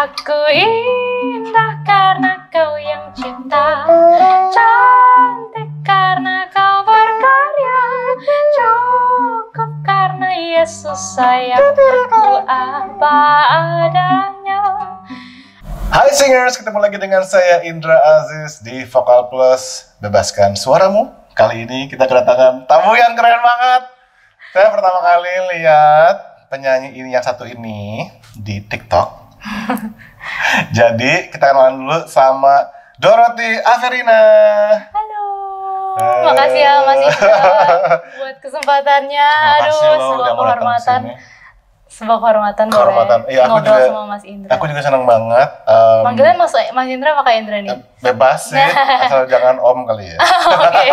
Aku indah karena kau yang cipta, cantik karena kau berkarya, cukup karena Yesus sayangku apa adanya. Hai singers, ketemu lagi dengan saya Indra Aziz di Vokal Plus Bebaskan Suaramu. Kali ini kita kedatangan tamu yang keren banget. Saya pertama kali lihat penyanyi ini yang satu ini di TikTok. Jadi kita kenalan dulu sama Dorothy Averina. Halo, makasih ya Mas Indra buat kesempatannya. Makasih Aduh, loh sebuah udah mau datang kehormatan. kesini. Sebuah kehormatan Kehormatan. boleh Iya, aku ngobrol juga, sama Mas Indra. Aku juga senang banget. Panggilan Mas Indra apa Kak Indra nih? Bebas sih, asal jangan om kali ya. Oke.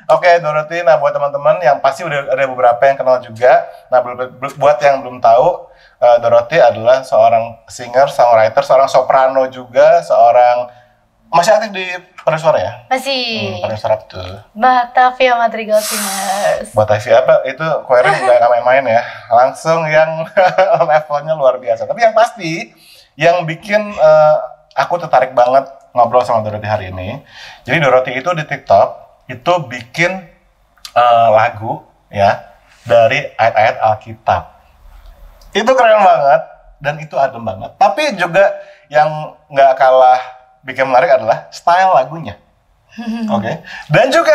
Oke, Dorothy. Nah, buat teman-teman yang pasti udah ada beberapa yang kenal juga. Nah, buat yang belum tahu, Dorothy adalah seorang singer, songwriter, seorang soprano juga, masih aktif di paduan suara ya? Masih. Paduan suara betul. Batavia Madrigal Singers. Batavia apa? Itu choirnya nggak main-main ya. Langsung yang levelnya luar biasa. Tapi yang pasti, yang bikin aku tertarik banget ngobrol sama Dorothy hari ini. Jadi Dorothy itu di TikTok itu bikin lagu ya dari ayat-ayat Alkitab. Itu keren banget dan itu adem banget. Tapi juga yang nggak kalah bikin menarik adalah style lagunya. Oke. Dan juga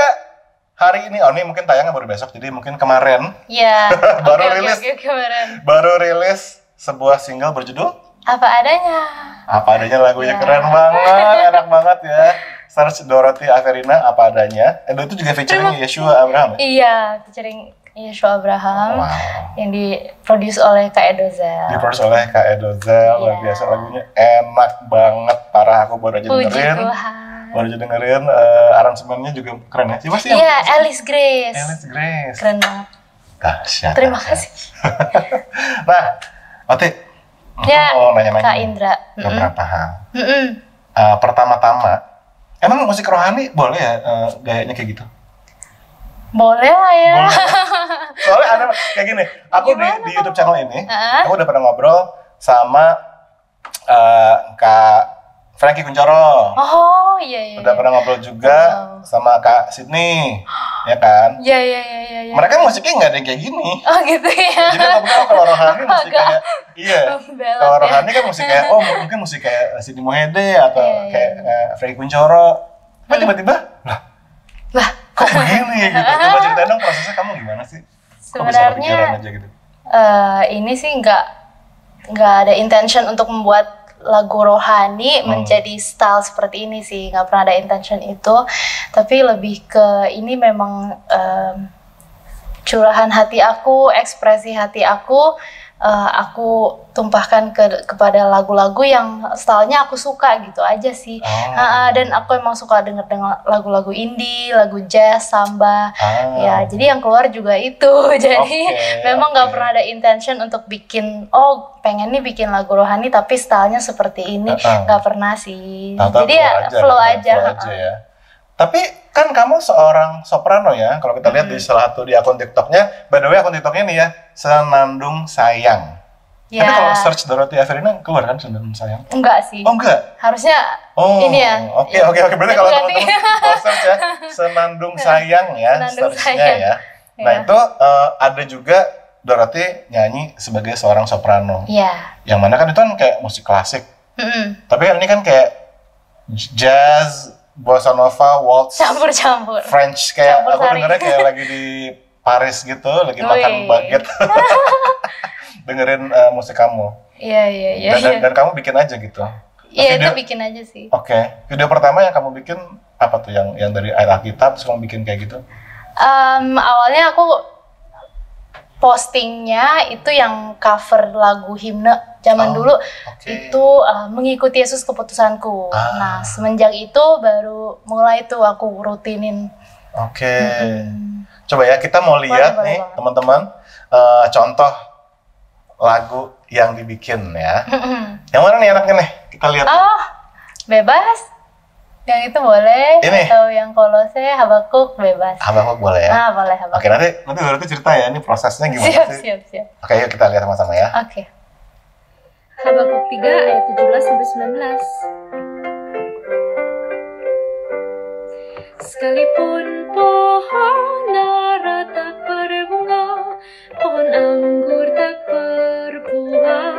hari ini, ini mungkin tayangnya baru besok, jadi mungkin kemarin. Iya. Kemarin. Baru rilis sebuah single berjudul Apa Adanya. Apa Adanya, lagunya Ya. keren banget, enak banget ya. Search Dorothy Averina Apa Adanya. Itu juga featuring Yeshua Abraham ya? Iya, featuring Yeshua Abraham. Wow. Yang diproduce oleh Kak Edozel. Diproduksi oleh Kak Edozel, luar Iya. biasa lagunya enak banget, parah, aku baru aja Puji dengerin. Tuhan. Baru aja dengerin, aransemennya juga keren ya. Siapa sih yang Iya, Alice Grace. Alice Grace. Keren banget. Dahsyat. Terima dahsyat. kasih. Nah, Oti, Ya, mau nanya-nanya Kak Indra. beberapa hal. Mm-mm. Pertama-tama, emang musik rohani boleh ya gayanya kayak gitu? Boleh lah ya. Boleh. Soalnya ada kayak gini, aku Gimana, di YouTube channel ini, Heeh. aku udah pernah ngobrol sama Kak Frankie Kuncoro. Oh, iya. Udah pernah ngobrol juga sama Kak Sydney, ya kan? Iya. Mereka musiknya nggak ada yang kayak gini. Oh, gitu ya. Jadi aku pikir kalau rohani musik Agak kayak, iya. belot Kalau ya. rohani kan musik kayak, mungkin musik kayak Sydney Mohede atau Iya. kayak Frankie Kuncoro. Tapi tiba-tiba, Lah, kok begini gitu? Coba ceritain dong prosesnya, kamu gimana sih? Kok bisa kepikiran sebenarnya aja gitu? ini sih nggak ada intention untuk membuat lagu rohani menjadi style seperti ini sih, nggak pernah ada intention itu, tapi lebih ke ini memang curahan hati aku, ekspresi hati aku tumpahkan kepada lagu-lagu yang stylenya aku suka gitu aja sih. Dan aku emang suka denger lagu-lagu indie, lagu jazz, samba. Ya, jadi yang keluar juga itu. Jadi memang nggak pernah ada intention untuk bikin, pengen nih bikin lagu rohani tapi stylenya seperti ini. Nggak pernah sih. Tahu-tahu Jadi ya flow aja. Ya. Tapi kan kamu seorang soprano ya, kalau kita lihat di salah satu di akun TikToknya, by the way akun TikToknya nih ya, Senandung Sayang. Ya. Tapi kalau search Dorothy Averina keluar kan Senandung Sayang? Enggak sih. Oh enggak? Harusnya ini ya. Oke. Berarti kalau teman-teman kalau search ya, Senandung Sayang ya, Senandung search-nya Sayang. ya. Nah Ya. itu ada juga Dorothy nyanyi sebagai seorang soprano. Iya. Yang mana kan itu kan kayak musik klasik. Tapi ini kan kayak jazz, bossa nova, waltz, Campur-campur. French, kayak Campur aku sari. dengernya kayak lagi di Paris gitu, lagi makan Wih. baguette. Dengerin musik kamu. Iya. Dan kamu bikin aja gitu. Iya, itu Video- bikin aja sih. Oke. Video pertama yang kamu bikin apa tuh, yang dari ayat Alkitab terus kamu bikin kayak gitu? Awalnya aku postingnya itu yang cover lagu himne zaman dulu. Itu mengikuti Yesus keputusanku. Nah, semenjak itu baru mulai tuh aku rutinin. Oke. Coba ya, kita mau lihat Boleh nih banget. teman-teman contoh lagu yang dibikin ya. Yang mana nih enaknya nih? Kita lihat. Bebas. Yang itu boleh. Ini? Atau yang Kolose, Habakuk, bebas. Habakuk boleh ya? Boleh Habakuk. Oke, nanti Dorothy cerita ya, ini prosesnya gimana sih? Siap. Oke, yuk kita lihat sama-sama ya. Oke. Habakuk 3 ayat 17-19. Sekalipun pohon ara tak berbunga, pohon anggur tak berbuah,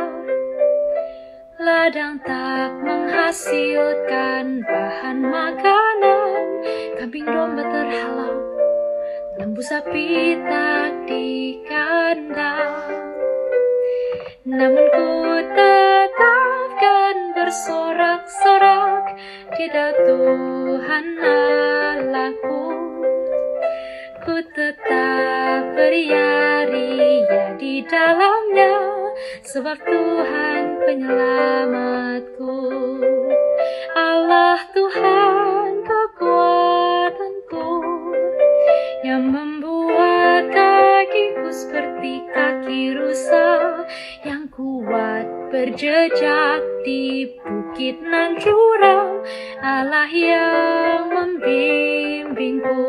ladang tak menghasilkan bahan makanan, kambing domba terhalau, lembu sapi tak dikandang. Namun ku tetapkan bersorak-sorak di dalam Tuhan Allahku. Ku tetap beria-ria di dalamnya, sebab Tuhan penyelamatku. Allah Tuhan kekuatanku, yang membuat kakiku seperti kaki rusa, yang kuat berjejak di bukit nan curam. Allah yang membimbingku.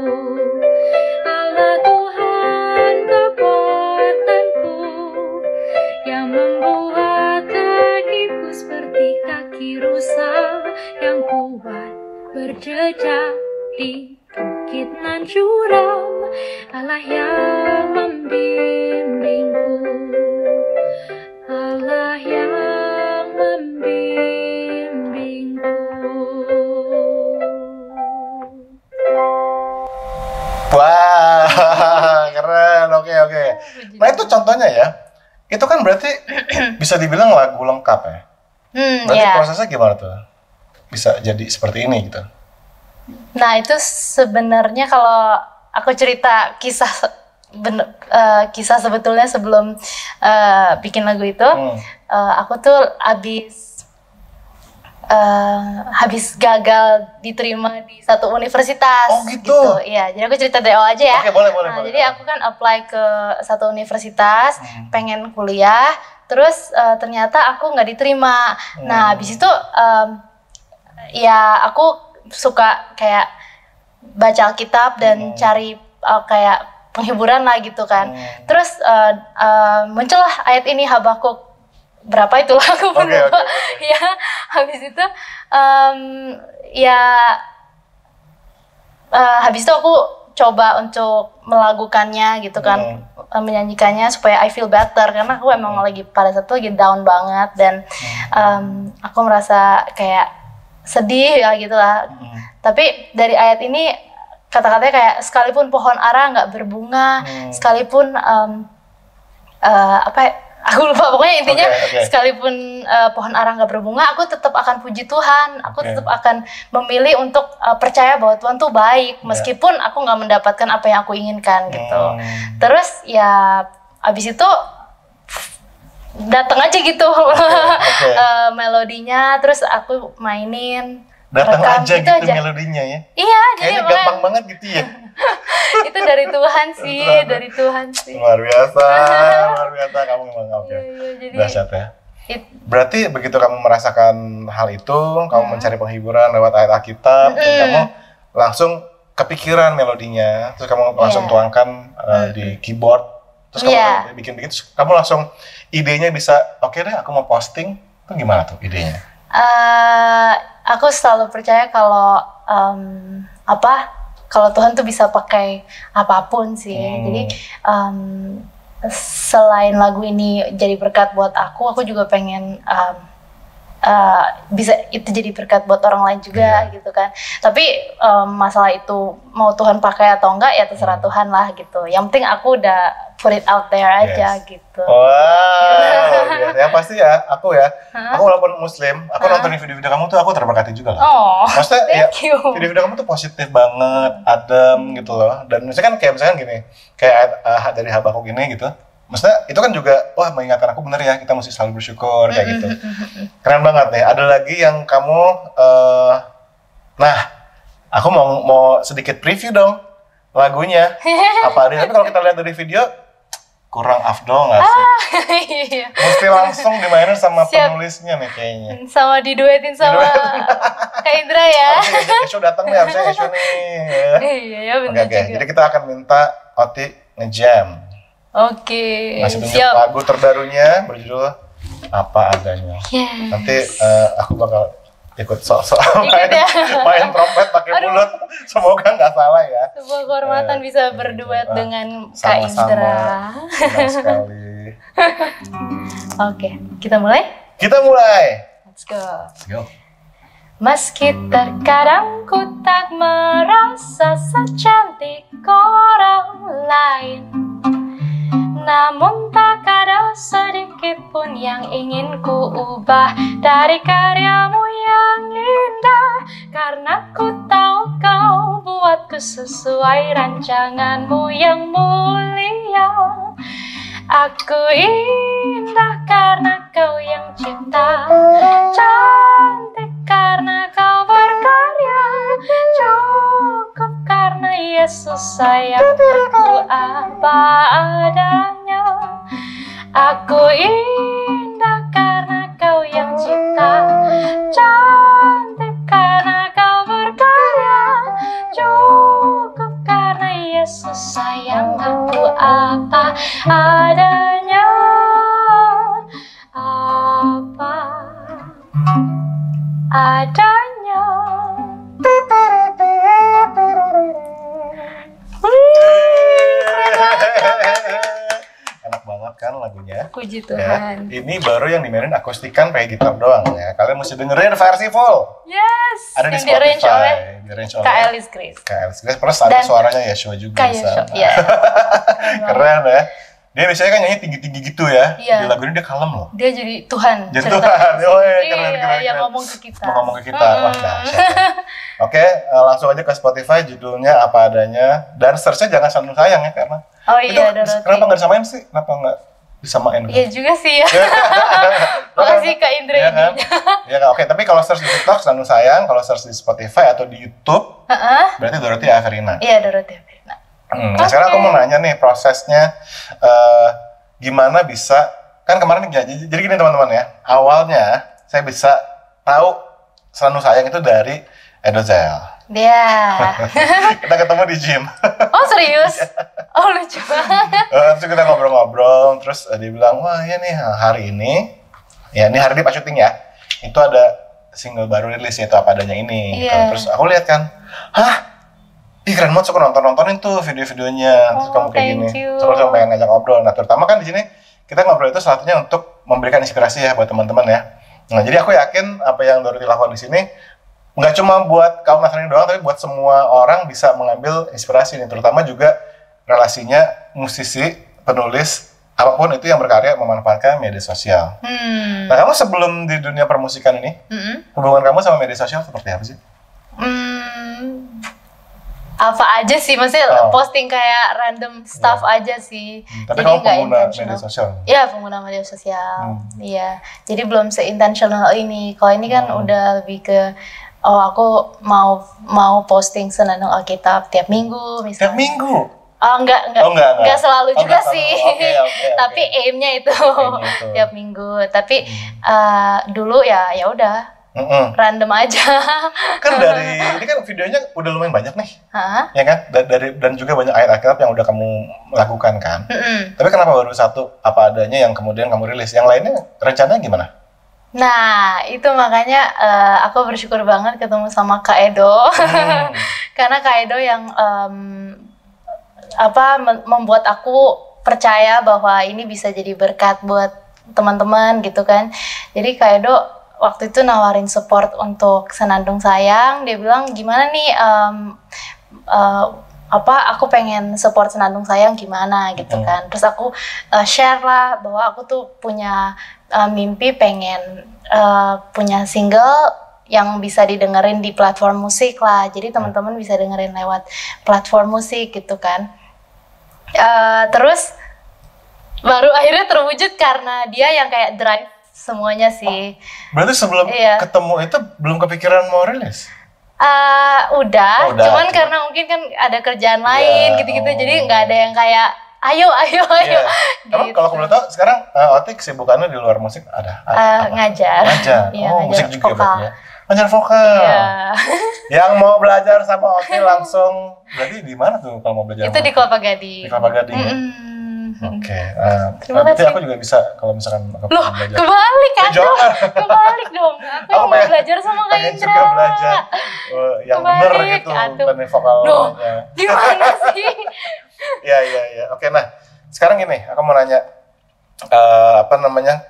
Allah Tuhan kekuatanku, yang membuat kakiku seperti kaki rusa, yang kuat berjejak di bukit nan curam. Allah yang membimbingku. Allah yang membimbingku. Wah, keren. Oke. Nah itu contohnya ya. Itu kan berarti bisa dibilang lagu lengkap ya. Berarti prosesnya gimana tuh? Bisa jadi seperti ini gitu. Nah itu sebenarnya kalau aku cerita kisah sebetulnya sebelum bikin lagu itu, aku tuh habis gagal diterima di satu universitas. Oh gitu. Iya, jadi aku cerita dari awal aja ya. Oke, boleh. Jadi aku kan apply ke satu universitas, pengen kuliah, terus ternyata aku nggak diterima. Nah, habis itu ya aku suka kayak baca Alkitab dan cari kayak penghiburan lah gitu kan. Terus muncullah ayat ini, Habakuk berapa itu lah aku lupa. Ya, habis itu habis itu aku coba untuk melakukannya gitu kan, menyanyikannya supaya I feel better, karena aku emang lagi pada saat itu lagi down banget dan aku merasa kayak sedih ya gitulah. Tapi dari ayat ini kata-katanya kayak sekalipun pohon ara nggak berbunga, sekalipun aku lupa, pokoknya intinya sekalipun pohon ara nggak berbunga, aku tetap akan puji Tuhan, aku tetap akan memilih untuk percaya bahwa Tuhan tuh baik, meskipun aku nggak mendapatkan apa yang aku inginkan gitu. Terus ya abis itu datang aja gitu melodinya, terus aku mainin, datang aja gitu melodinya ya. Iya, kayaknya gampang banget gitu ya. Itu dari Tuhan sih, dari Tuhan sih. Luar biasa kamu memang dahsyat ya. Berarti begitu kamu merasakan hal itu, kamu mencari penghiburan lewat ayat Alkitab, dan kamu langsung kepikiran melodinya, terus kamu langsung tuangkan di keyboard, terus kamu bikin terus kamu langsung idenya bisa, oke deh aku mau posting, itu gimana tuh idenya? Aku selalu percaya kalau kalau Tuhan tuh bisa pakai apapun sih. Jadi selain lagu ini jadi berkat buat aku juga pengen bisa itu jadi berkat buat orang lain juga gitu kan. Tapi masalah itu mau Tuhan pakai atau enggak ya terserah Tuhan lah gitu. Yang penting aku udah put it out there aja gitu. Wow, yang pasti ya, aku walaupun Muslim, aku nonton video-video kamu tuh aku terberkati juga lah. Maksudnya ya video-video kamu tuh positif banget, adem gitu loh. Dan misalkan kayak gini, kayak dari Habakuk gini gitu. Maksudnya itu kan juga, wah mengingatkan aku bener ya, kita mesti selalu bersyukur kayak gitu. Keren banget nih. Ada lagi yang kamu, nah aku mau sedikit preview dong lagunya. Apa ada? Tapi kalau kita lihat dari video, kurang afdol nggak sih? Iya. Mesti langsung dimainin sama penulisnya nih kayaknya. Sama diduetin sama Kak Indra ya. Esho datang nih, harusnya Esho nih. Iya benar juga. Jadi kita akan minta Oti ngejam. Oke. Masih tunjuk lagu terbarunya berjudul Apa adanya. Yes. Nanti aku bakal ikut sok-sok main trompet pakai mulut. Semoga nggak salah ya. Sebuah kehormatan bisa berduet dengan Kak Sama-sama. Indra. Senang sekali. Oke, kita mulai? Kita mulai. Let's go. Let's go. Meski terkadang ku tak merasa secantik orang lain, namun tak ada sedikit pun yang ingin ku ubah dari karyamu yang indah. Karena ku tahu kau buatku sesuai rancanganmu yang mulia. Aku indah karena kau yang cipta, cantik karena kau berkarya, cukup karena Yesus sayangku apa adanya. Aku indah karena kau yang cipta, cantik karena kau berkarya, cukup karena Yesus sayang aku apa adanya, apa adanya. Enak banget kan lagunya. Puji Ya, Tuhan. ini baru yang dimainin akustikan pakai gitar doang ya. Kalian mesti dengerin versi full. Yes. Ada di Yang di-arrange Spotify. oleh Di-arrange Kak Alice Grace. Kak Alice Grace. Terus ada Dan suaranya Yeshua juga Kak di Yosho. sana. Iya. Keren ya. Dia biasanya kan nyanyi tinggi-tinggi gitu ya. Iya. Di lagu ini dia kalem loh. Dia jadi Tuhan. Jadi ceritanya. Tuhan. Oh, iya, Iya, keren. yang ngomong ke kita. Ngomong ke kita. Wah, dahsyat. Oke, langsung aja ke Spotify, judulnya Apa Adanya. Dan search-nya jangan Sandung Sayang ya, karena Oh itu iya, Dorothy. kenapa nggak disamain sih? Kenapa nggak disamain? Iya juga sih ya. Makasih Kak Indra Iya kan? ini. Iya kan? Oke, tapi kalau search di TikTok Sandung Sayang, kalau search di Spotify atau di YouTube, berarti Dorothy Averina. Iya, Dorothy. Nah, Nah, sekarang aku mau nanya nih prosesnya gimana bisa, kan kemarin jadi gini teman-teman ya, awalnya saya bisa tahu Sandung Sayang itu dari Edozel. dia. Kita ketemu di gym. Oh serius? Oh lucu banget. Terus kita ngobrol-ngobrol, terus dia bilang, wah ya nih hari ini hari ini pas syuting ya, itu ada single baru rilis yaitu Apa Adanya ini. Gitu. Iya. Terus aku lihat kan, ih keren banget, suka nontonin tuh video-videonya, terus kamu kayak thank gini, you. terus kamu pengen ngajak ngobrol. Nah terutama kan di sini kita ngobrol itu salah satunya untuk memberikan inspirasi ya buat teman-teman ya. Nah jadi aku yakin apa yang Dorothy lakukan di sini nggak cuma buat kaum Nasrani doang, tapi buat semua orang bisa mengambil inspirasi nih, terutama juga relasinya musisi, penulis, apapun itu yang berkarya memanfaatkan media sosial. Nah kamu sebelum di dunia permusikan ini, hubungan kamu sama media sosial seperti apa sih? Apa aja sih, maksudnya posting kayak random stuff aja sih. Tapi jadi kamu nggak pengguna intentional. media sosial? Iya, pengguna media sosial. Iya, jadi belum se-intentional ini. Kalau ini kan udah lebih ke aku mau posting Senandung Alkitab tiap minggu misalnya. Tiap minggu? Enggak selalu juga selalu. sih. Oke. Tapi aimnya itu tiap minggu. Tapi dulu ya udah random aja. Kan dari ini kan videonya udah lumayan banyak nih, Hah? ya kan? Dan juga banyak ayat Alkitab yang udah kamu lakukan kan. Tapi kenapa baru satu Apa Adanya yang kemudian kamu rilis? Yang lainnya rencananya gimana? Nah, itu makanya aku bersyukur banget ketemu sama Kak Edo. Karena Kak Edo yang membuat aku percaya bahwa ini bisa jadi berkat buat teman-teman gitu kan. Jadi Kak Edo waktu itu nawarin support untuk Senandung Sayang. Dia bilang gimana nih aku pengen support Senandung Sayang gimana gitu kan. Terus aku share lah bahwa aku tuh punya mimpi pengen punya single yang bisa didengerin di platform musik lah. Jadi teman-teman bisa dengerin lewat platform musik gitu kan. Terus baru akhirnya terwujud karena dia yang kayak drive semuanya sih. Berarti sebelum ketemu itu belum kepikiran mau rilis? Udah, cuman karena mungkin kan ada kerjaan lain gitu-gitu, jadi nggak ada yang kayak ayo. Emang kalau kamu tahu sekarang Otik kesibukannya di luar musik ada ngajar. Iya, musik juga vokal. berarti ya. Ngajar vokal. Iya. Yang mau belajar sama Otik langsung berarti di mana tuh kalau mau belajar? Itu di Kelapa Gading. Di Kelapa Gading. Oke. Terima Berarti kasih. aku juga bisa kalau misalkan aku Loh, pengen belajar. kebalik Jangan. kebalik dong. Aku yang mau pengen- belajar sama Kak Pengen Indra. juga belajar yang bener Kebalik, gitu aduh. teknik vokalnya. Loh, gimana sih? Iya. Oke, nah sekarang gini, aku mau nanya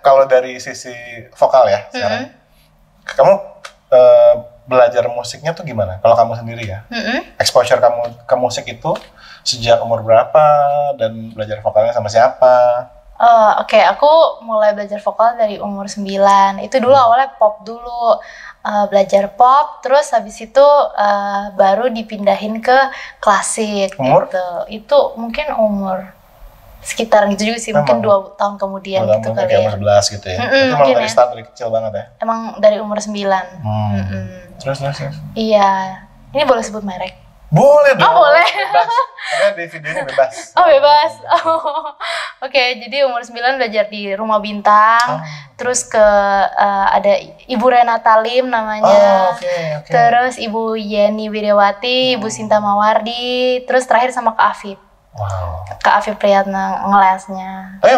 kalau dari sisi vokal ya sekarang, kamu belajar musiknya tuh gimana? Kalau kamu sendiri ya, exposure kamu ke musik itu sejak umur berapa dan belajar vokalnya sama siapa? Oke, aku mulai belajar vokal dari umur 9. Itu dulu awalnya pop dulu. Belajar pop, terus habis itu baru dipindahin ke klasik. Umur? Gitu. Itu mungkin umur sekitar gitu juga sih, mungkin 2 tahun kemudian gitu kali kayak ya. umur 11 gitu ya. Itu emang mungkin dari ya. start dari kecil banget ya. Emang dari umur 9. Terus. Iya. Ini boleh sebut merek? Boleh dong. Oh, boleh. Bebas. Karena di videonya bebas. Oh, bebas. Oh. Oke, jadi umur 9 belajar di Rumah Bintang. Terus ke ada Ibu Renata Lim namanya. Oke. Terus Ibu Yeni Widiawati, Ibu Sinta Mawardi, terus terakhir sama Kak Afif. Wow. Kak Afif Priyatna ngelesnya. Tapi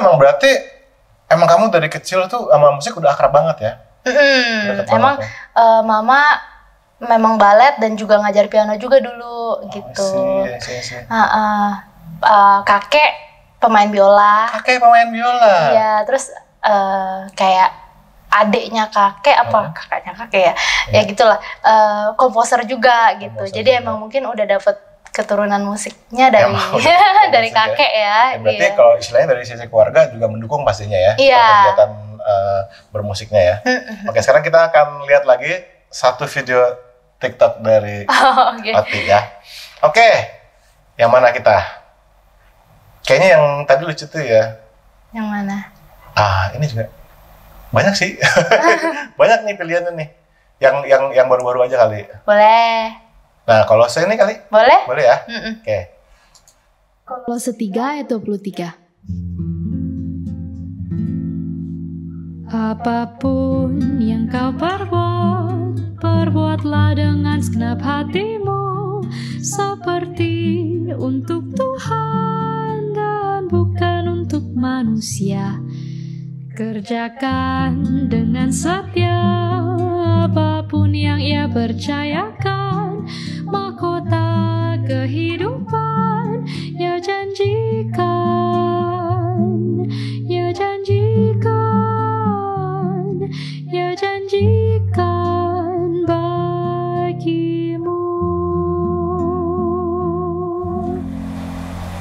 emang kamu dari kecil tuh sama musik udah akrab banget ya? Deket Emang banget ya? Mama memang balet dan juga ngajar piano juga dulu gitu. Sih. Kakek pemain biola. Kakek pemain biola. Iya, terus kayak adiknya kakek kakaknya kakek ya. Ya gitulah. Komposer juga gitu. Komposer Jadi juga. emang mungkin udah dapet keturunan musiknya dari dari musik ya. kakek ya. Berarti Iya. kalau istilahnya dari sisi keluarga juga mendukung pastinya ya. Iya. Kegiatan bermusiknya ya. Oke, sekarang kita akan lihat lagi satu video TikTok dari Oke. Ati ya. Oke, yang mana kita? Kayaknya yang tadi lucu tuh ya. Yang mana? Ini juga banyak sih. Banyak nih pilihannya nih. Yang baru-baru aja kali. Boleh. Nah, kalau saya ini kali. Boleh? Boleh ya? Oke. Kalau 1/3 ayat 23. Apapun yang kau perbuat, perbuatlah dengan segenap hatimu, seperti untuk Tuhan dan bukan untuk manusia. Kerjakan dengan setia apapun yang ia percayakan, mahkota kehidupan ia janjikan, ia janjikan, ia janjikan bagimu.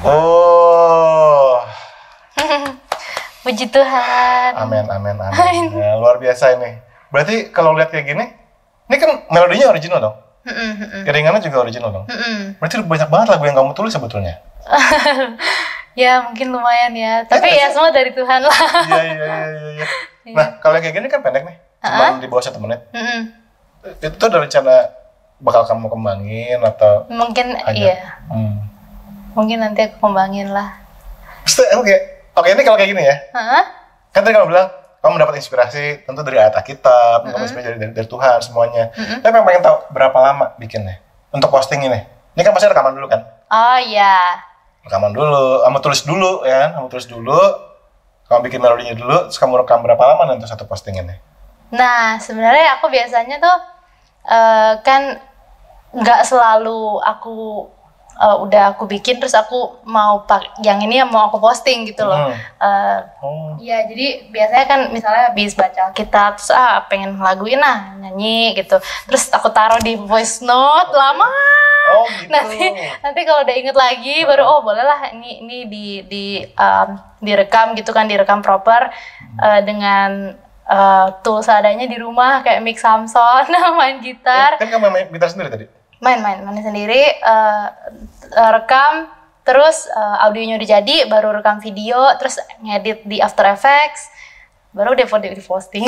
Oh, Puji Tuhan. amin. Ya, luar biasa ini. Berarti kalau lihat kayak gini, ini kan melodinya original dong. Iringannya juga original dong. Berarti banyak banget lagu yang kamu tulis sebetulnya. Ya mungkin lumayan ya. Tapi ya semua dari Tuhan lah. Iya. Nah, kalau yang kayak gini kan pendek nih. Cuma di bawah 1 menit. Itu ada rencana bakal kamu kembangin atau Mungkin hanya? iya. Mungkin nanti aku kembangin lah. Oke, ini kalau kayak gini ya. Kan tadi kamu bilang kamu mendapat inspirasi tentu dari ayat Alkitab, kamu inspirasi dari Tuhan semuanya. Tapi pengen tahu berapa lama bikinnya untuk posting ini. Ini kan pasti rekaman dulu kan? Oh iya. Rekaman dulu, kamu tulis dulu ya, kamu bikin melodinya dulu, terus kamu rekam berapa lama nanti satu posting ini? Nah sebenarnya aku biasanya tuh kan nggak selalu aku udah aku bikin terus aku mau yang ini mau aku posting gitu loh. Ya jadi biasanya kan misalnya habis baca Alkitab terus pengen laguin nyanyi gitu. Terus aku taruh di voice note lama. Gitu. Nanti kalau udah inget lagi baru boleh lah ini direkam gitu kan, direkam proper dengan tools adanya di rumah kayak mic Samson, main gitar. Kan kamu main gitar sendiri tadi? Main sendiri, rekam, terus audionya udah jadi, baru rekam video, terus ngedit di After Effects, baru di posting.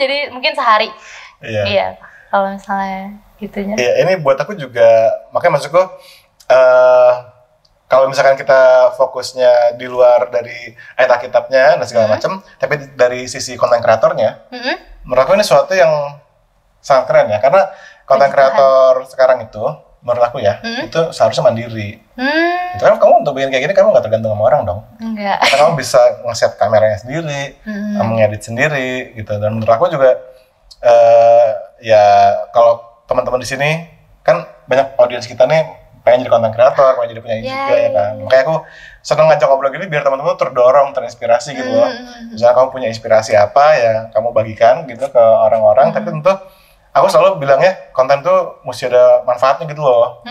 Jadi mungkin sehari. Iya, kalau misalnya gitunya. Iya, ini buat aku juga, makanya maksudku kalau misalkan kita fokusnya di luar dari ayat Alkitabnya dan segala macam, tapi dari sisi konten kreatornya, menurut aku ini sesuatu yang sangat keren ya, karena konten kreator sekarang itu menurut aku ya, itu seharusnya mandiri. Itu kan kamu untuk bikin kayak gini, kamu nggak tergantung sama orang dong. Enggak. Karena kamu bisa nge-set kameranya sendiri, mengedit sendiri, gitu. Dan menurut aku juga, ya kalau teman-teman di sini, kan banyak audiens kita nih pengen jadi content creator, pengen jadi penyanyi juga ya kan. Makanya aku seneng ngajak ngobrol gini biar teman-teman terdorong, terinspirasi gitu loh. Misalnya kamu punya inspirasi apa ya kamu bagikan gitu ke orang-orang, tapi tentu aku selalu bilangnya konten tuh mesti ada manfaatnya gitu loh.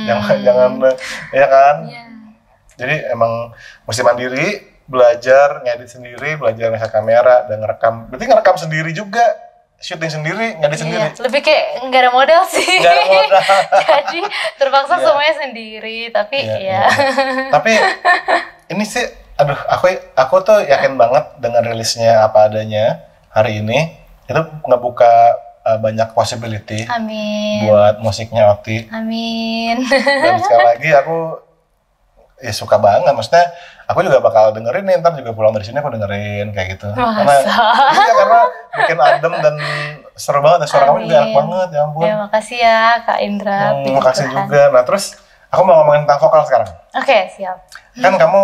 Jangan ya kan. Jadi emang mesti mandiri, belajar ngedit sendiri, belajar ngeset kamera dan ngerekam. Berarti ngerekam sendiri juga, syuting sendiri, ngedit sendiri. Lebih kayak nggak ada modal sih. Nggak ada modal. Jadi terpaksa semuanya sendiri, tapi Tapi ini sih, aduh, aku tuh yakin banget dengan rilisnya apa adanya hari ini, itu ngebuka banyak possibility. Amin. Buat musiknya Okti. Amin. Dan sekali lagi aku ya suka banget, maksudnya aku juga bakal dengerin nih, ntar juga pulang dari sini aku dengerin kayak gitu. Karena bikin adem dan seru banget, dan suara kamu juga enak banget, ya ampun. Ya makasih ya Kak Indra. Makasih juga. Nah terus aku mau ngomongin tentang vokal sekarang. Oke, siap. Kan kamu,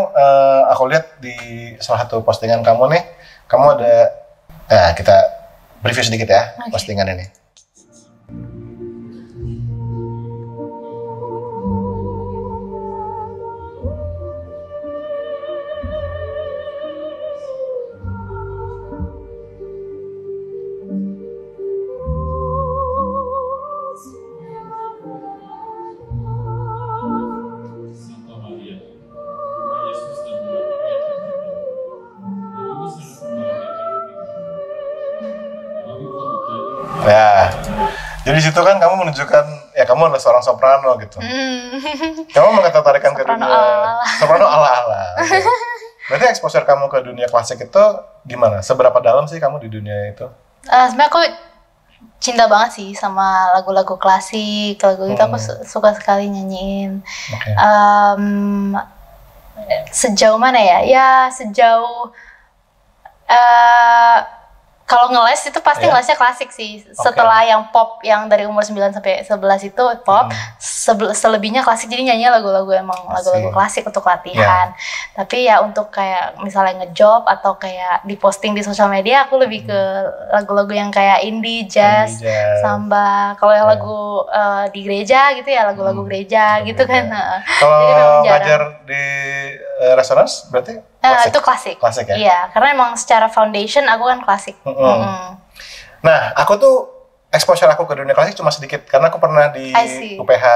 aku lihat di salah satu postingan kamu nih, kamu ada, kita review sedikit ya postingan ini. Ya, jadi situ kan kamu menunjukkan ya kamu adalah seorang soprano gitu. Kamu mengetertarikan ke dunia soprano ala-ala. Okay. Berarti exposure kamu ke dunia klasik itu gimana? Seberapa dalam sih kamu di dunia itu? Sebenarnya aku cinta banget sih sama lagu-lagu klasik, lagu itu aku suka sekali nyanyiin. Okay. Sejauh mana ya? Ya sejauh kalau ngeles itu pasti ngelesnya klasik sih. Setelah yang pop yang dari umur 9 sampai 11 itu pop, selebihnya klasik. Jadi nyanyi lagu-lagu emang lagu-lagu klasik untuk latihan. Tapi ya untuk kayak misalnya ngejob atau kayak diposting di sosial media, aku lebih ke lagu-lagu yang kayak indie, jazz, samba. Kalau yang lagu di gereja gitu ya lagu-lagu gereja gitu kan. Kalau ngajar di Resonance berarti klasik. Itu klasik. Klasik ya? Iya, karena emang secara foundation aku kan klasik. Nah, aku tuh exposure aku ke dunia klasik cuma sedikit karena aku pernah di UPH.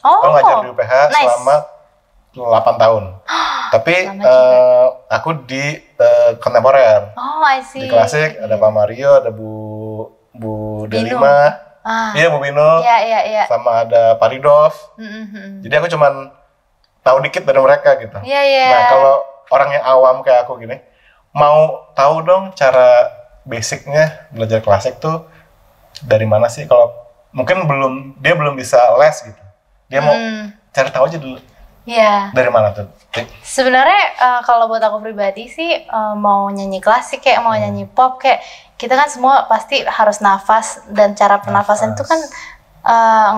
Aku ngajar di UPH selama 8 tahun. Tapi aku di kontemporer. I see. Di klasik ada Pak Mario, ada Bu Delima. Iya, Bu Bino. Iya. Sama ada Pak Ridov. Jadi aku cuman tahu dikit dari mereka gitu. Nah, kalau orang yang awam kayak aku gini, mau tahu dong cara basicnya belajar klasik tuh dari mana sih? Kalau mungkin dia belum bisa les gitu, dia mau cari tahu aja dulu. Iya. Dari mana tuh? Sebenarnya kalau buat aku pribadi sih mau nyanyi klasik kayak mau nyanyi pop kayak kita kan semua pasti harus nafas, dan cara pernafasan itu kan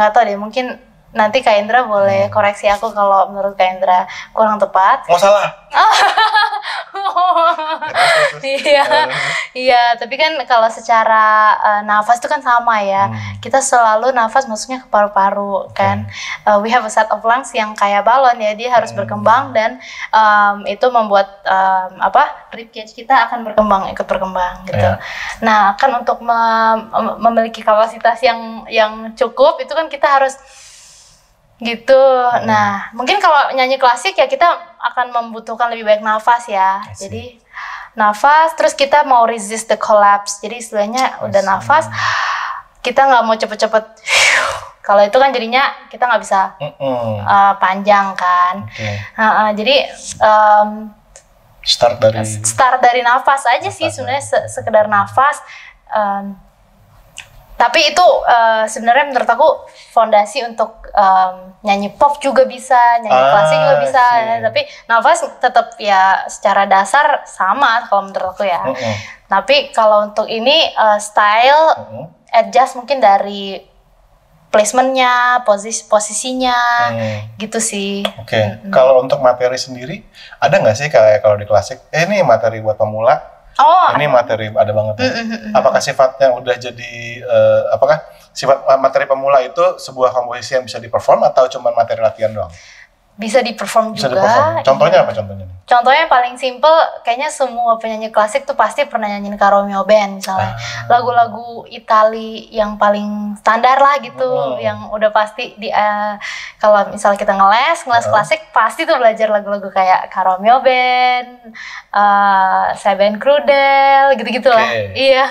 nggak tahu deh, mungkin nanti Kak Indra boleh koreksi aku kalau menurut Kak Indra kurang tepat. Oh salah. Iya, tapi kan kalau secara nafas itu kan sama ya. Kita selalu nafas masuknya ke paru-paru kan. We have a set of lungs yang kayak balon ya, dia harus berkembang dan itu membuat rib cage kita akan ikut berkembang gitu. Nah, kan untuk memiliki kapasitas yang cukup itu kan kita harus gitu. Nah, mungkin kalau nyanyi klasik ya kita akan membutuhkan lebih banyak nafas ya. Jadi nafas, terus kita mau resist the collapse. Jadi istilahnya udah nafas, kita nggak mau cepet-cepet. Kalau itu kan jadinya kita nggak bisa panjang kan. Jadi start dari nafas aja sih sebenarnya, sekedar nafas. Tapi itu sebenarnya menurut aku fondasi untuk nyanyi pop juga bisa, nyanyi klasik juga bisa. Tapi nafas tetap ya secara dasar sama kalau menurut aku ya. Tapi kalau untuk ini style adjust mungkin dari placementnya, posisinya, gitu sih. Oke. Kalau untuk materi sendiri, ada nggak sih kayak kalau di klasik, ini materi buat pemula, ini materi ada banget ya? Apakah sifatnya udah jadi, apakah sifat materi pemula itu sebuah komposisi yang bisa di-perform atau cuma materi latihan doang? Bisa di-perform Bisa juga. di-perform. Contohnya apa contohnya? Contohnya paling simple, kayaknya semua penyanyi klasik tuh pasti pernah nyanyiin Romeo Band misalnya. Lagu-lagu Itali yang paling standar lah gitu, yang udah pasti kalau misalnya kita ngeles klasik pasti tuh belajar lagu-lagu kayak Romeo Band, Seven Crudel, gitu-gitu lah. Iya.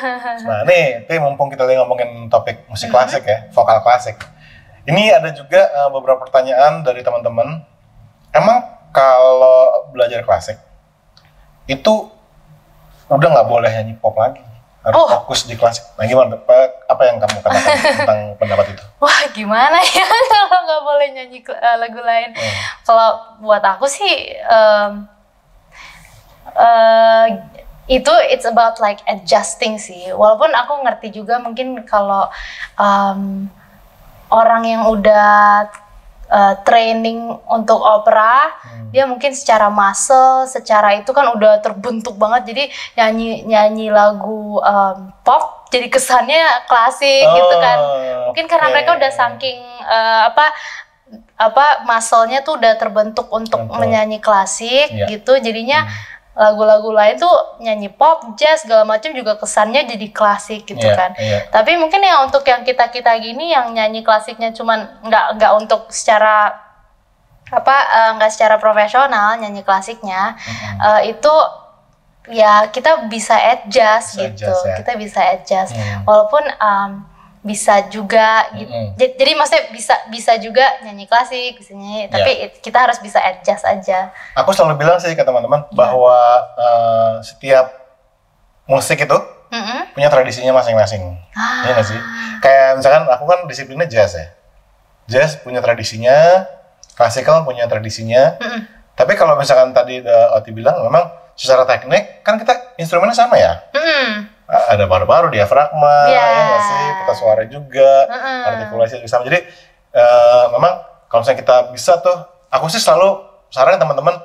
Nah nih, mumpung kita lagi ngomongin topik musik klasik ya, vokal klasik. Ini ada juga beberapa pertanyaan dari teman-teman. Emang kalau belajar klasik itu udah nggak boleh nyanyi pop lagi, harus fokus di klasik. Nah gimana? Apa yang kamu katakan tentang pendapat itu? Wah gimana ya kalau nggak boleh nyanyi lagu lain? Kalau buat aku sih itu it's about like adjusting sih. Walaupun aku ngerti juga mungkin kalau orang yang udah training untuk opera, dia mungkin secara muscle, secara itu kan udah terbentuk banget, jadi nyanyi lagu pop jadi kesannya klasik gitu kan. Mungkin karena mereka udah saking muscle-nya tuh udah terbentuk untuk menyanyi klasik gitu, jadinya lagu-lagu lain tuh nyanyi pop, jazz, segala macam juga kesannya jadi klasik gitu kan. Tapi mungkin ya untuk yang kita gini yang nyanyi klasiknya cuman nggak untuk secara nggak secara profesional nyanyi klasiknya, itu ya kita bisa adjust gitu. Kita bisa adjust walaupun bisa juga gitu. Jadi maksudnya bisa juga nyanyi klasik, bisa nyanyi, tapi kita harus bisa adjust aja. Aku selalu bilang sih ke teman-teman bahwa setiap musik itu punya tradisinya masing-masing. Iya nggak sih? Kayak misalkan aku kan disiplinnya jazz ya. Jazz punya tradisinya, klasikal punya tradisinya. Tapi kalau misalkan tadi Oti bilang memang secara teknik kan kita instrumennya sama ya. Ada paru-paru, diafragma, ya nggak sih, pita suara juga, artikulasi juga sama. Jadi memang kalau misalnya kita bisa tuh, aku sih selalu saranin teman-teman,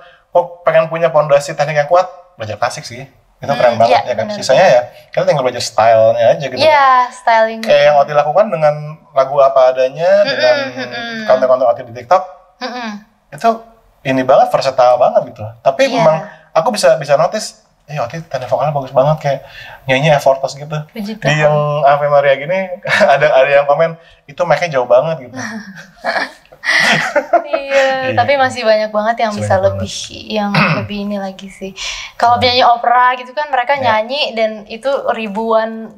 pengen punya fondasi teknik yang kuat, belajar klasik sih. Itu keren banget ya kan. Sisanya ya kita tinggal belajar stylenya aja gitu. Iya, styling. Kayak yang Oti lakukan dengan lagu apa adanya, dengan konten-konten Oti di TikTok, itu ini banget, versatile banget gitu. Tapi memang aku bisa notice, Oti tanda vokalnya bagus banget, kayak nyanyi effortless gitu. Di yang Ave Maria gini ada yang komen itu mic-nya jauh banget gitu. Tapi masih banyak banget yang bisa lebih lebih ini lagi sih. Kalau penyanyi opera gitu kan mereka nyanyi dan itu ribuan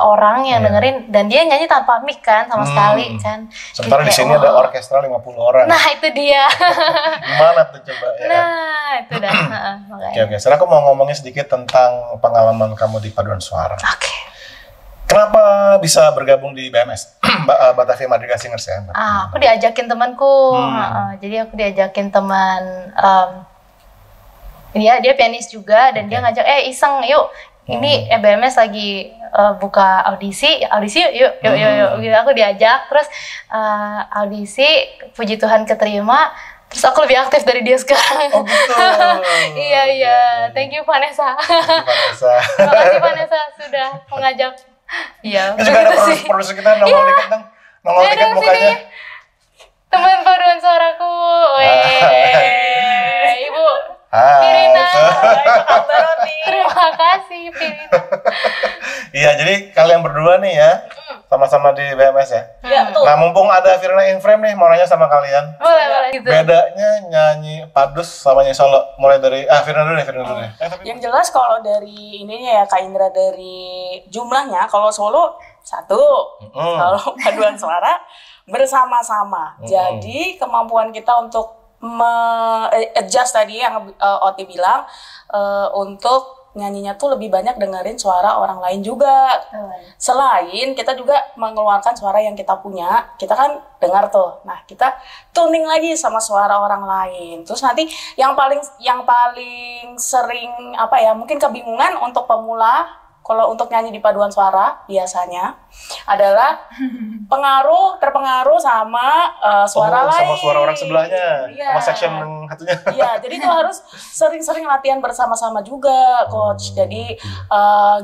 orang yang dengerin, dan dia nyanyi tanpa mic kan sama sekali kan. Sementara di sini ada orkestra 50 orang. Nah, itu dia. Gimana tuh coba ya? Nah, itu dah. Oke. Sekarang aku mau ngomongin sedikit tentang pengalaman kamu di paduan suara. Oke. Kenapa bisa bergabung di BMS? Batavia Madrigal Singers ya? Aku diajakin temanku. Jadi aku diajakin teman, dia pianis juga, dan dia ngajak, iseng yuk, ini BMS lagi buka audisi yuk. Gitu, aku diajak, terus audisi, puji Tuhan keterima. Terus aku lebih aktif dari dia sekarang. Oh gitu. Iya. Thank you Vanessa. Terima kasih Vanessa sudah mengajak. Iya. Ini juga ada produser kita nongol dikit mukanya. Teman paduan suaraku. Ibu Pirina. Terima kasih Pirina. Iya, jadi kalian berdua nih ya, sama-sama di BMS ya. Iya, betul. Nah, mumpung ada Firna in frame nih, mau nanya sama kalian. Boleh gitu. Bedanya nyanyi padus sama nyanyi solo, mulai dari Firna dulu deh. Yang jelas kalau dari ininya ya Kak Indra, dari jumlahnya, kalau solo 1, kalau paduan suara bersama-sama. Jadi kemampuan kita untuk adjust tadi yang Oti bilang, untuk nyanyinya tuh lebih banyak dengerin suara orang lain juga. Selain kita juga mengeluarkan suara yang kita punya, kita kan dengar tuh. Nah, kita tuning lagi sama suara orang lain. Terus nanti yang paling sering mungkin kebingungan untuk pemula kalau untuk nyanyi di paduan suara biasanya adalah terpengaruh sama suara lain. Sama suara orang sebelahnya, Iya. sama section yang satunya. Iya, jadi itu harus sering-sering latihan bersama-sama juga, coach. Jadi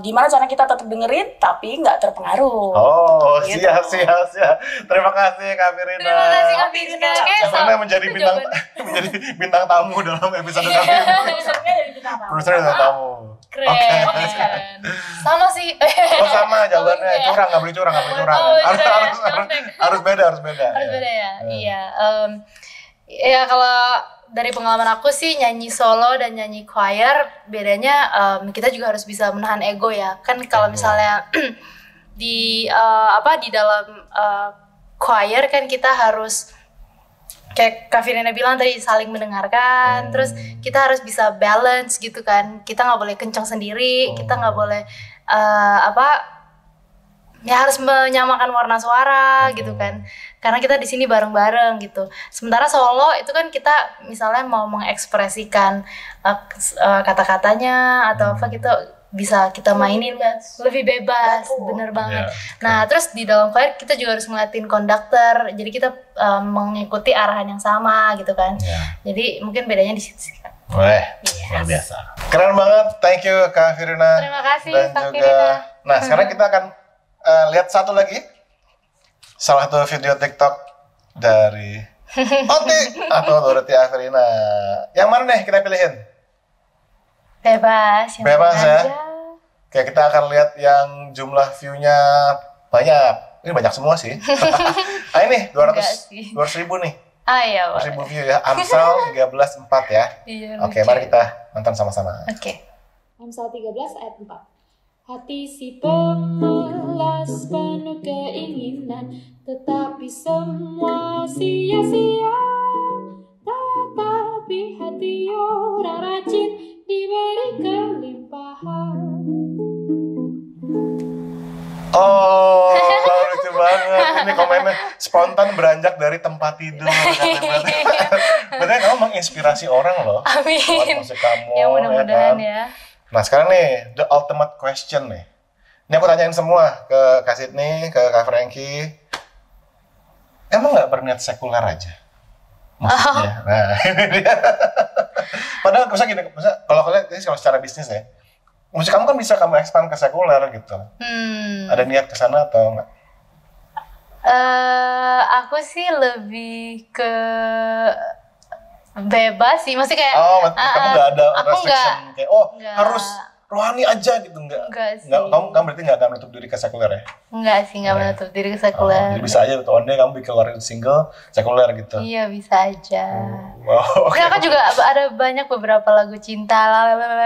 gimana cara kita tetap dengerin tapi nggak terpengaruh. Oh, Gitu. siap. Terima kasih Kak Firina. Terima kasih Kak Firina. Karena menjadi bintang tamu dalam episode kami. Produsernya jadi bintang tamu. Produser bintang tamu. Keren. Oke. Sama sih. Oh sama jawabannya, Oh, iya. curang, nggak boleh curang. Oh, Harus iya, harus contek. harus beda. Harus beda ya. Iya. Ya kalau dari pengalaman aku sih nyanyi solo dan nyanyi choir bedanya kita juga harus bisa menahan ego ya. Kan kalau misalnya di dalam choir kan kita harus kayak Kak Firina bilang tadi saling mendengarkan, terus kita harus bisa balance gitu kan. Kita nggak boleh kencang sendiri, kita nggak boleh ya harus menyamakan warna suara gitu kan. Karena kita di sini bareng-bareng gitu. Sementara solo itu kan kita misalnya mau mengekspresikan kata-katanya atau apa gitu bisa kita mainin lebih bebas, bener banget. Nah terus di dalam choir kita juga harus ngeliatin konduktor, jadi kita mengikuti arahan yang sama gitu kan. Jadi mungkin bedanya di situ sih. Boleh, luar biasa. Keren banget, thank you Kak Firina. Terima kasih Dan Kak juga, Firina. nah sekarang kita akan lihat satu lagi, salah satu video TikTok dari Oti atau Dorothea Firina. Yang mana nih kita pilihin? Bebas, yang Bebas mana ya. aja. Oke, kita akan lihat yang jumlah view-nya banyak. Ini banyak semua sih. Ini Enggak sih. 200 ribu nih. Iya, 200 ribu view ya. Amsal 13:4 ya. Iya, Oke, lucu. mari kita nonton sama-sama. Oke. Amsal 13 ayat 4. Hati si pemelas penuh keinginan, tetapi semua sia-sia. Tetapi hati orang rajin diberi kelimpahan. Oh, lucu banget. Ini komennya spontan beranjak dari tempat tidur. Bener kamu menginspirasi orang loh. Amin. Buat musik kamu. Ya mudah-mudahan kan? ya. Nah sekarang nih, the ultimate question nih. Ini aku tanyain semua ke Kak Sydney, ke Kak Frankie. Emang nggak berniat sekuler aja? Maksudnya, nah ini dia. Padahal misalnya gini, kalau kalian kalau secara bisnis ya, musik kamu kan bisa kamu expand ke sekuler gitu. Ada niat ke sana atau enggak? Aku sih lebih ke bebas sih, maksudnya kayak Kamu nggak ada aku restriction kayak nggak. harus rohani aja gitu enggak? Enggak sih. Kamu berarti nggak akan menutup diri ke sekuler ya? Enggak sih, enggak menutup diri ke sekuler. Jadi bisa aja tuh one day kamu bikin keluarin single sekuler gitu. Iya, bisa aja. Wow, oke. Nah, aku juga ada banyak beberapa lagu cinta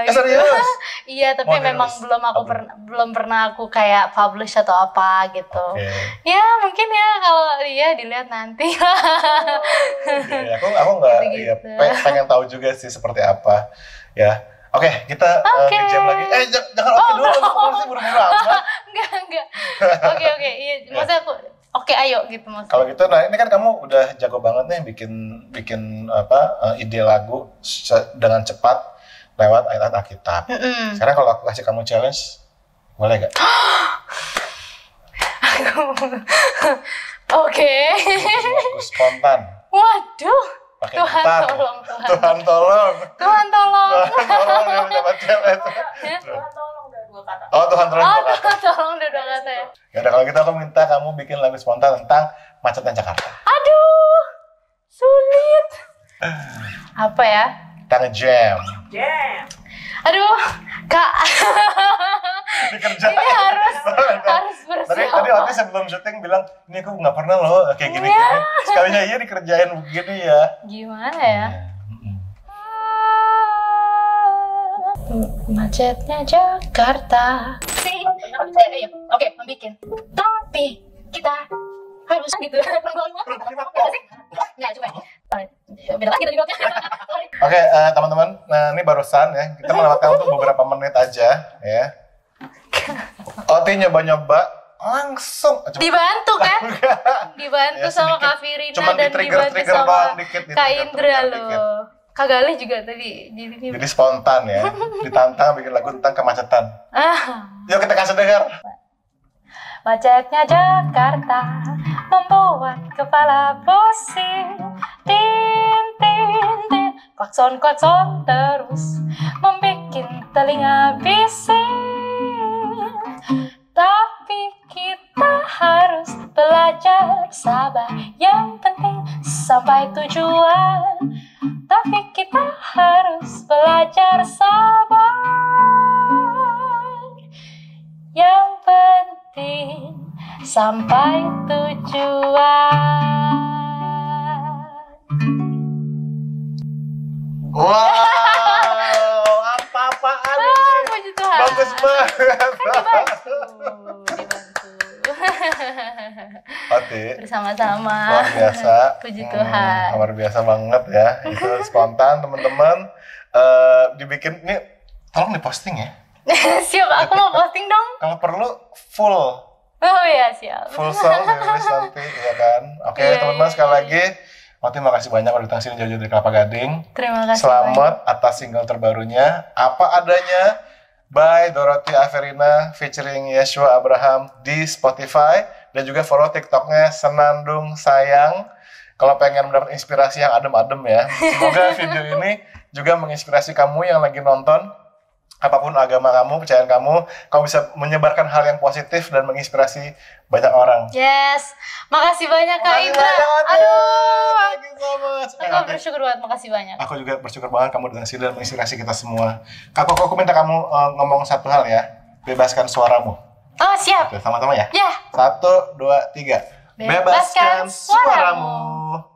gitu. Serius? Iya, tapi Mau memang dirilis? belum pernah aku kayak publish atau apa gitu. Oke. Ya, mungkin ya kalau iya dilihat nanti. Oke, aku nggak ya, Gitu-gitu. pengen tahu juga sih seperti apa ya. Oke, kita ngejam lagi. Jangan dulu, masih buru-buru amat. Enggak. Oke, iya. Maksudnya aku oke, ayo gitu maksudnya. Kalau gitu, nah ini kan kamu udah jago banget nih bikin ide lagu dengan cepat lewat ayat Alkitab. Sekarang kalau aku kasih kamu challenge, boleh gak? Oke. Lagu spontan. Waduh. Pakai Tuhan gitar. tolong. Tuhan tolong. Tuhan tolong. Tuhan tolong yang dapat challenge. Tuhan tolong udah 2 kata. Oh, Tuhan tolong. Oh, dua kata. Tuhan tolong udah dua kata ya. Ya udah kalau gitu aku minta kamu bikin lagu spontan tentang macetnya Jakarta. Aduh, sulit. Apa ya? Kita nge-jam. Jam. Aduh, Kak. Dikerjain. Ini harus Tadi bersiap. waktu sebelum syuting bilang, ini aku nggak pernah loh kayak gini-gini. Sekalinya iya dikerjain begini ya. Gimana ya? Macetnya Jakarta. Oke, membikin. Tapi kita harus gitu. Nggak, coba. Beda lagi tadi notnya. Oke, teman-teman, nah ini barusan ya, kita melewatkan untuk beberapa menit aja ya. Oti nyoba-nyoba langsung Dibantu kan? Dibantu Ya, sama sedikit. Kak Firina Cuman dan di-trigger dibantu sama doang dikit, Kak Indra di-trigger loh. dikit. Kak Galih juga tadi Jadi spontan ya, ditantang bikin lagu tentang kemacetan. Yuk kita kasih dengar. Macetnya Jakarta membuat kepala pusing. Tin, tin, tin. Klakson terus membuat telinga bising. Tapi kita harus belajar sabar. Yang penting sampai tujuan. Tapi kita harus belajar sabar. Yang penting sampai tujuan. Wow, apa-apaan ini? Puji Tuhan. Bagus banget. Dibantu. Hati. Bersama-sama. Luar biasa. Puji Tuhan. Luar biasa banget ya. Itu spontan teman-teman. Dibikin ini, tolong diposting ya. Siap, aku mau posting dong. Kalau perlu full. Oh ya, siap. Full song dirilis nanti, ya kan. Oke, teman-teman sekali lagi. Mati makasih banyak udah datang sini jauh-jauh dari Kelapa Gading. Terima kasih. Selamat atas single terbarunya Apa Adanya by Dorothy Averina featuring Yeshua Abraham di Spotify, dan juga follow TikToknya Senandung Sayang kalau pengen mendapat inspirasi yang adem-adem ya. Semoga video ini juga menginspirasi kamu yang lagi nonton. Apapun agama kamu, kepercayaan kamu bisa menyebarkan hal yang positif dan menginspirasi banyak orang. Yes, makasih banyak Kak Indra. Aduh, thank you so much. Aku bersyukur banget, makasih banyak. Aku juga bersyukur banget kamu datang sini dan menginspirasi kita semua. Kak Koko, aku minta kamu ngomong satu hal ya. Bebaskan suaramu. Oh siap. Oke, sama-sama ya. Ya. 1, 2, 3. Bebaskan suaramu.